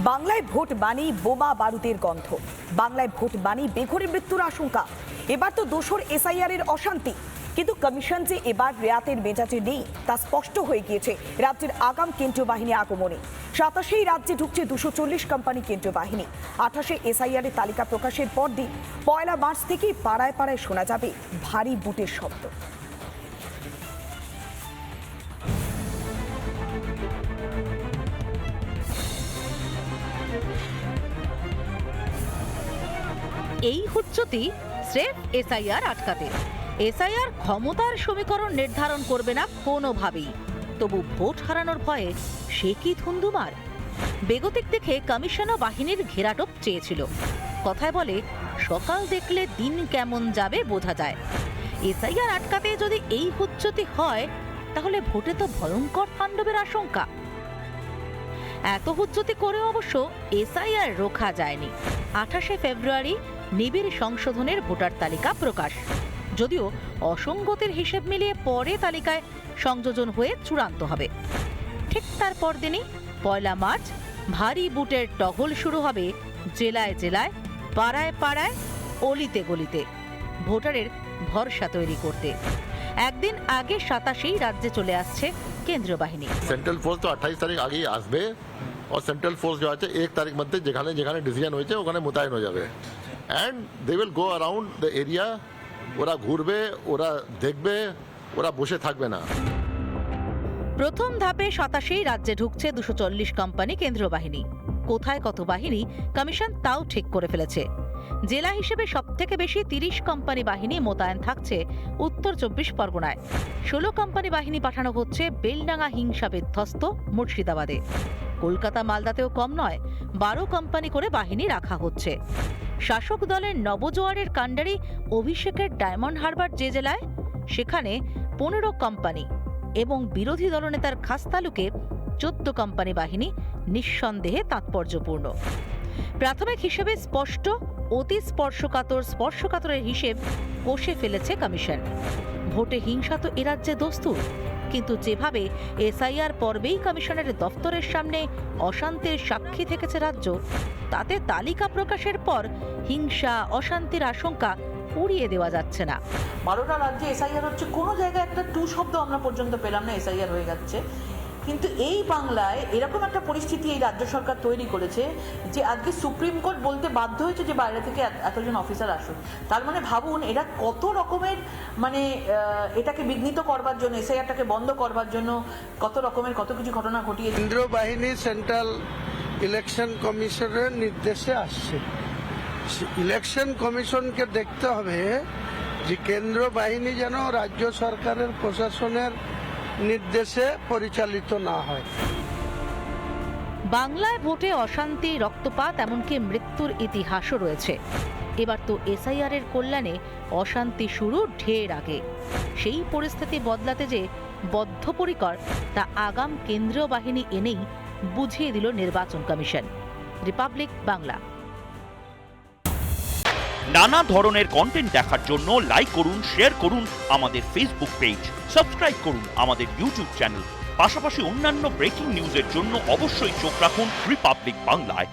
বাংলায় ভোট মানেই বোমা বারুদের গন্ধ, বাংলায় ভোট মানেই বেঘরে মৃত্যুর আশঙ্কা। এবার তো দোসর এসআইআর এর অশান্তি, কিন্তু কমিশন যে এবার রেয়াতের মেজাজে নেই তা স্পষ্ট হয়ে গিয়েছে রাজ্যের আগাম কেন্দ্রীয় বাহিনী আগমনে। 27 রাজ্যে ঢুকছে 240 কোম্পানি কেন্দ্রীয় বাহিনী। 28 এসআইআর এর তালিকা প্রকাশের পর দিন 1 মার্চ থেকেই পাড়ায় পাড়ায় শোনা যাবে ভারী বুটের শব্দ। এই হুজ্জতি স্রেফ এসআইআর আটকাতে। এসআইআর ক্ষমতার সমীকরণ নির্ধারণ করবে না কোনোভাবেই, তবু ভোট হারানোর ভয়ে সে কি ধুন্ধুমার। বেগতিক দেখে কমিশনও বাহিনীর ঘেরাটোপ চেয়েছিল। কথায় বলে, সকাল দেখলে দিন কেমন যাবে বোঝা যায়। এসআইআর আটকাতে যদি এই হুজ্জতি হয়, তাহলে ভোটে তো ভয়ঙ্কর তাণ্ডবের আশঙ্কা। এত হুজ্জতি করে অবশ্য এসআইআর রোখা যায়নি। 28 ফেব্রুয়ারি নিবিড় সংশোধনের ভোটার তালিকা প্রকাশ, যদিও অসঙ্গতির হিসেব মিলিয়ে পরে তালিকায় সংযোজন হয়ে চূড়ান্ত হবে। ঠিক তার পরদিনই 1 মার্চ ভারী বুটের টহল শুরু হবে জেলায় জেলায়, পাড়ায় পাড়ায়, অলিতে গলিতে, ভোটারের ভরসা তৈরি করতে। একদিন আগে 27 রাজ্যে চলে আসছে কেন্দ্রীয় বাহিনী। সেন্ট্রাল ফোর্স তো 28 তারিখ আগেই আসবে, और सेंट्रल फोर्स जो আছে 1 তারিখ মধ্যে যেখানে যেখানে ডিসিশন হয়েছে ওখানে মোতায়েন হয়ে যাবে। And they will go around the area. ওরা ঘুরবে, ওরা দেখবে, ওরা বসে থাকবে না। প্রথম ধাপে 27 রাজ্যে ঢুকছে 240 কোম্পানি কেন্দ্রীয় বাহিনী। কোথায় কত বাহিনী কমিশন তাও ঠিক করে ফেলেছে। জেলা হিসেবে সবথেকে বেশি 30 কোম্পানি বাহিনী মোতায়েন থাকছে উত্তর 24 পরগনায়। 16 কোম্পানি বাহিনী পাঠানো হচ্ছে বেলডাঙ্গা হিংসা বিধ্বস্ত মুর্শিদাবাদে। কলকাতা মালদাতেও কম নয়, 12 কোম্পানি করে বাহিনী রাখা হচ্ছে। শাসক দলের নবজোয়ারের কাণ্ডারি অভিষেকের ডায়মন্ড হারবার যে জেলায়, সেখানে 15 কোম্পানি এবং বিরোধী দলনেতার খাস তালুকে 14 কোম্পানি বাহিনী নিঃসন্দেহে তাৎপর্যপূর্ণ। প্রাথমিক হিসেবে স্পষ্ট, অতি স্পর্শকাতরের হিসেব কষে ফেলেছে কমিশন। ভোটে হিংসা তো এ রাজ্যে দস্তুর, কিন্তু যেভাবে এসআইআর পর্বেই কমিশনের দফতরের সামনে অশান্তির সাক্ষী থেকেছে রাজ্য, তাতে তালিকা প্রকাশের পর হিংসা অশান্তির আশঙ্কা উড়িয়ে দেওয়া যাচ্ছে না। 12টা রাজ্যে এসআইআর হচ্ছে, কোনো জায়গায় একটা টু শব্দ আমরা পর্যন্ত পেলাম না এসআইআর হয়ে যাচ্ছে। কিন্তু এই বাংলায় এরকম একটা পরিস্থিতি এই রাজ্য সরকার তৈরি করেছে যে আজকে সুপ্রিম কোর্ট বলতে বাধ্য হয়েছে যে বাইরে থেকে এতজন অফিসার আসুন। তার মানে ভাবুন এরা কত রকমের এটাকে বিঘ্নিত করবার জন্য, এসআইআরটাকে বন্ধ করবার জন্য কত রকমের কত কিছু ঘটনা ঘটিয়েছে। কেন্দ্রীয় বাহিনী সেন্ট্রাল ইলেকশন কমিশনের নির্দেশে আসছে। ইলেকশন কমিশনকে দেখতে হবে যে কেন্দ্রীয় বাহিনী যেন রাজ্য সরকারের প্রশাসনের নির্দেশে পরিচালিত না হয়। বাংলায় ভোটে অশান্তি, রক্তপাত, এমনকি মৃত্যুর ইতিহাসও রয়েছে। এবার তো এসআইআর এর কল্যাণে অশান্তি শুরু ঢের আগে। সেই পরিস্থিতি বদলাতে যে বদ্ধপরিকর, তা আগাম কেন্দ্রীয় বাহিনী এনেই বুঝিয়ে দিল নির্বাচন কমিশন। রিপাবলিক বাংলা। নানা ধরনের কন্টেন্ট দেখার জন্য লাইক করুন, শেয়ার করুন আমাদের ফেসবুক পেজ, সাবস্ক্রাইব করুন আমাদের ইউটিউব চ্যানেল। পাশাপাশি অন্যান্য ব্রেকিং নিউজের জন্য অবশ্যই চোখ রাখুন রিপাবলিক বাংলায়।